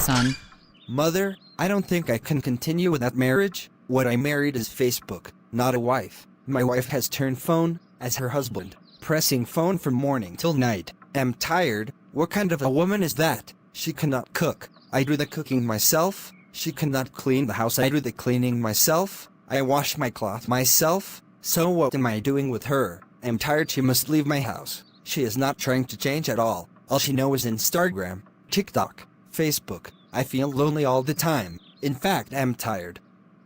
son. Mother, I don't think I can continue with that marriage. What I married is Facebook, not a wife. My wife has turned phone as her husband, pressing phone from morning till night. I'm tired. What kind of a woman is that? She cannot cook. I do the cooking myself. She cannot clean the house. I do the cleaning myself. I wash my cloth myself. So what am I doing with her? I'm tired. She must leave my house. She is not trying to change at all. All she knows is Instagram, TikTok, Facebook. I feel lonely all the time. In fact, I'm tired.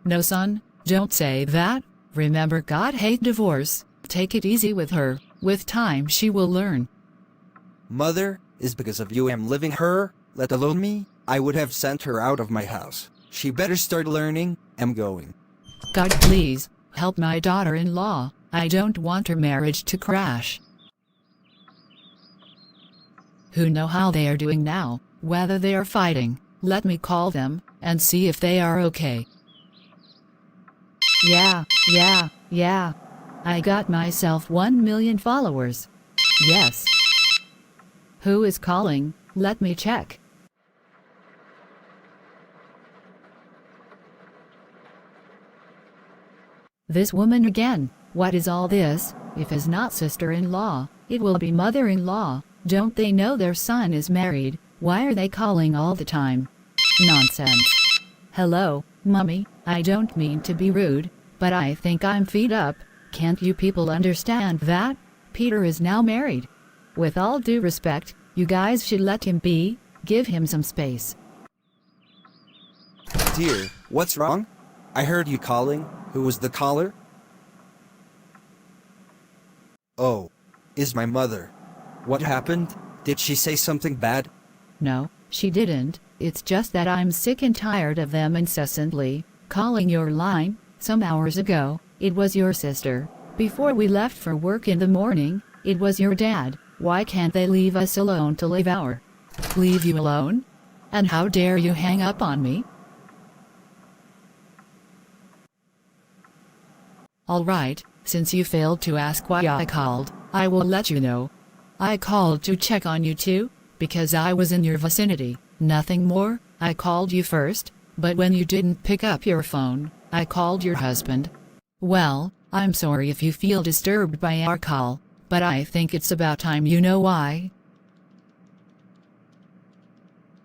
No, son, don't say that. Remember, God hates divorce. Take it easy with her. With time, she will learn. Mother, is because of you I'm leaving her, let alone me. I would have sent her out of my house. She better start learning. I'm going. God, please, help my daughter-in-law. I don't want her marriage to crash. Who know how they are doing now, whether they are fighting. Let me call them, and see if they are okay. Yeah. I got myself 1 million followers. Yes. Who is calling? Let me check. This woman again. What is all this? If it's not sister-in-law, it will be mother-in-law. Don't they know their son is married? Why are they calling all the time? Nonsense. Hello, Mommy, I don't mean to be rude, but I think I'm fed up. Can't you people understand that? Peter is now married. With all due respect, you guys should let him be. Give him some space. Dear, what's wrong? I heard you calling. Who was the caller? Oh, is my mother. What happened? Did she say something bad? No, she didn't. It's just that I'm sick and tired of them incessantly calling your line. Some hours ago, it was your sister. Before we left for work in the morning, it was your dad. Why can't they leave us alone to live our? Leave you alone? And how dare you hang up on me? Alright, since you failed to ask why I called, I will let you know. I called to check on you too, because I was in your vicinity. Nothing more. I called you first, but when you didn't pick up your phone, I called your husband. Well, I'm sorry if you feel disturbed by our call, but I think it's about time you know why.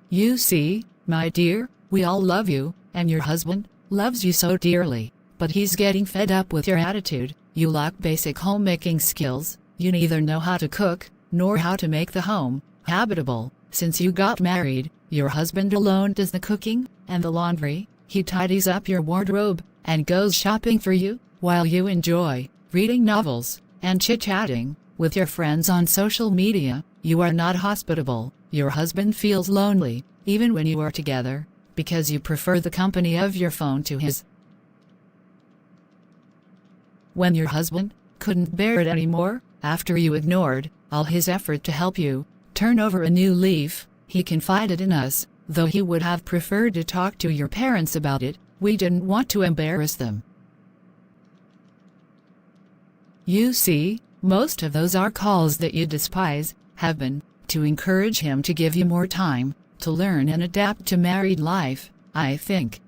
You see, my dear, we all love you, and your husband loves you so dearly, but he's getting fed up with your attitude. You lack basic homemaking skills. You neither know how to cook, nor how to make the home habitable. Since you got married, your husband alone does the cooking and the laundry. He tidies up your wardrobe and goes shopping for you, while you enjoy reading novels and chit-chatting with your friends on social media. You are not hospitable. Your husband feels lonely, even when you are together, because you prefer the company of your phone to his. When your husband couldn't bear it anymore, after you ignored all his effort to help you turn over a new leaf, he confided in us. Though he would have preferred to talk to your parents about it, we didn't want to embarrass them. You see, most of those our calls that you despise have been to encourage him to give you more time to learn and adapt to married life. I think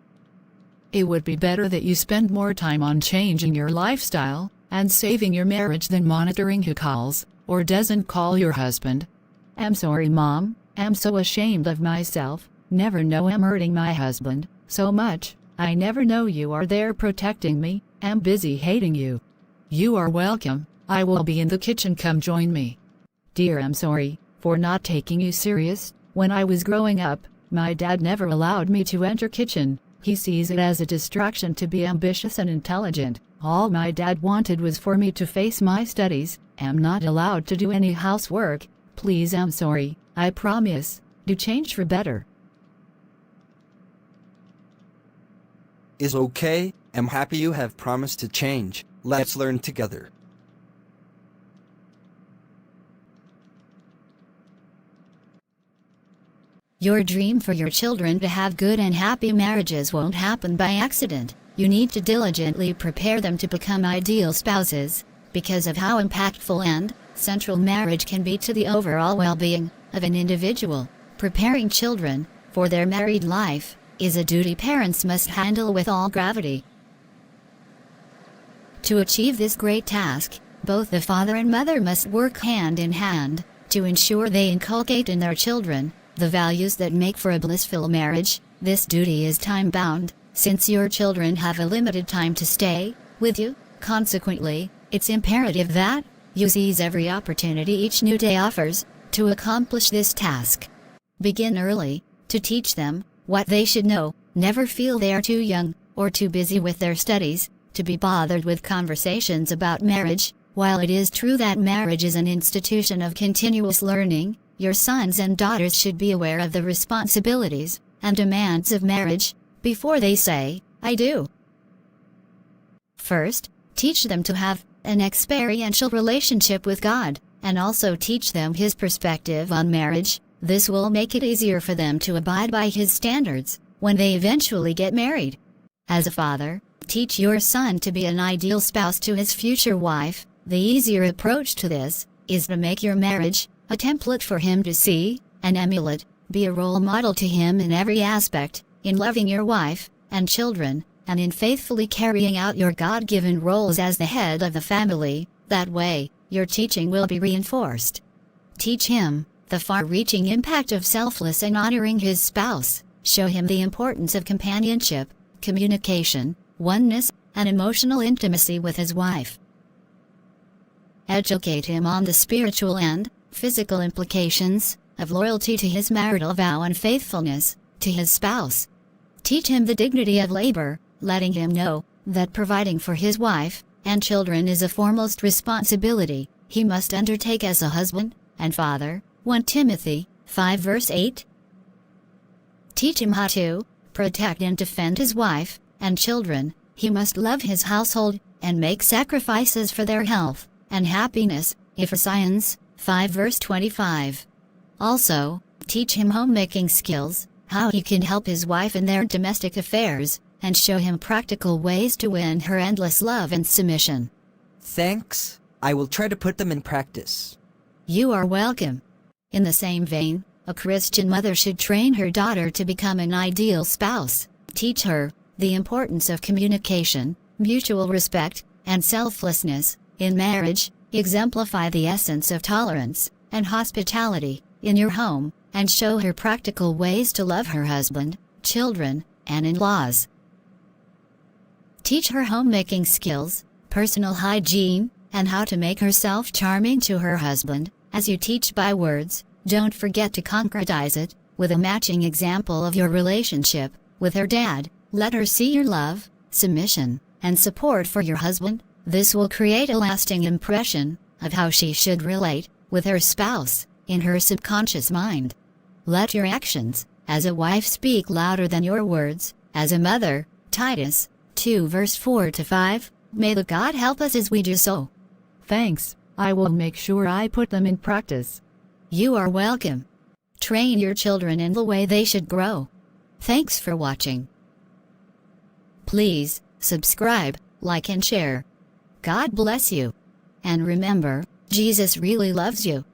it would be better that you spend more time on changing your lifestyle and saving your marriage than monitoring who calls or doesn't call your husband. I'm sorry, Mom. I'm so ashamed of myself. Never know I'm hurting my husband so much. I never know you are there protecting me. I'm busy hating you. You are welcome. I will be in the kitchen. Come join me. Dear, I'm sorry for not taking you serious. When I was growing up, my dad never allowed me to enter kitchen. He sees it as a distraction to be ambitious and intelligent. All my dad wanted was for me to face my studies. I'm not allowed to do any housework. Please, I'm sorry. I promise. Do change for better. Is okay. I'm happy you have promised to change. Let's learn together. Your dream for your children to have good and happy marriages won't happen by accident. You need to diligently prepare them to become ideal spouses, because of how impactful and central marriage can be to the overall well-being of an individual. Preparing children for their married life, is a duty parents must handle with all gravity. To achieve this great task, both the father and mother must work hand in hand, to ensure they inculcate in their children the values that make for a blissful marriage. This duty is time-bound, since your children have a limited time to stay with you. Consequently, it's imperative that you seize every opportunity each new day offers to accomplish this task. Begin early to teach them what they should know. Never feel they are too young or too busy with their studies to be bothered with conversations about marriage. While it is true that marriage is an institution of continuous learning, your sons and daughters should be aware of the responsibilities and demands of marriage before they say, "I do." First, teach them to have an experiential relationship with God, and also teach them His perspective on marriage. This will make it easier for them to abide by His standards when they eventually get married. As a father, teach your son to be an ideal spouse to his future wife. The easier approach to this is to make your marriage a template for him to see and emulate. Be a role model to him in every aspect, in loving your wife and children, and in faithfully carrying out your God-given roles as the head of the family. That way, your teaching will be reinforced. Teach him the far-reaching impact of selfless and honoring his spouse. Show him the importance of companionship, communication, oneness, and emotional intimacy with his wife. Educate him on the spiritual and physical implications of loyalty to his marital vow and faithfulness to his spouse. Teach him the dignity of labor, letting him know that providing for his wife and children is a foremost responsibility he must undertake as a husband and father. 1 Timothy 5 verse 8. Teach him how to protect and defend his wife and children. He must love his household and make sacrifices for their health and happiness. Ephesians 5 verse 25. Also, teach him homemaking skills, how he can help his wife in their domestic affairs, and show him practical ways to win her endless love and submission. Thanks. I will try to put them in practice. You are welcome. In the same vein, a Christian mother should train her daughter to become an ideal spouse. Teach her the importance of communication, mutual respect, and selflessness in marriage. Exemplify the essence of tolerance and hospitality in your home, and show her practical ways to love her husband, children, and in-laws. Teach her homemaking skills, personal hygiene, and how to make herself charming to her husband. As you teach by words, don't forget to concretize it with a matching example of your relationship with her dad. Let her see your love, submission, and support for your husband. This will create a lasting impression of how she should relate with her spouse in her subconscious mind. Let your actions as a wife speak louder than your words as a mother. Titus 2 verse 4-5. May the God help us as we do so. Thanks. I will make sure I put them in practice. You are welcome. Train your children in the way they should grow. Thanks for watching. Please subscribe, like, and share. God bless you. And remember, Jesus really loves you.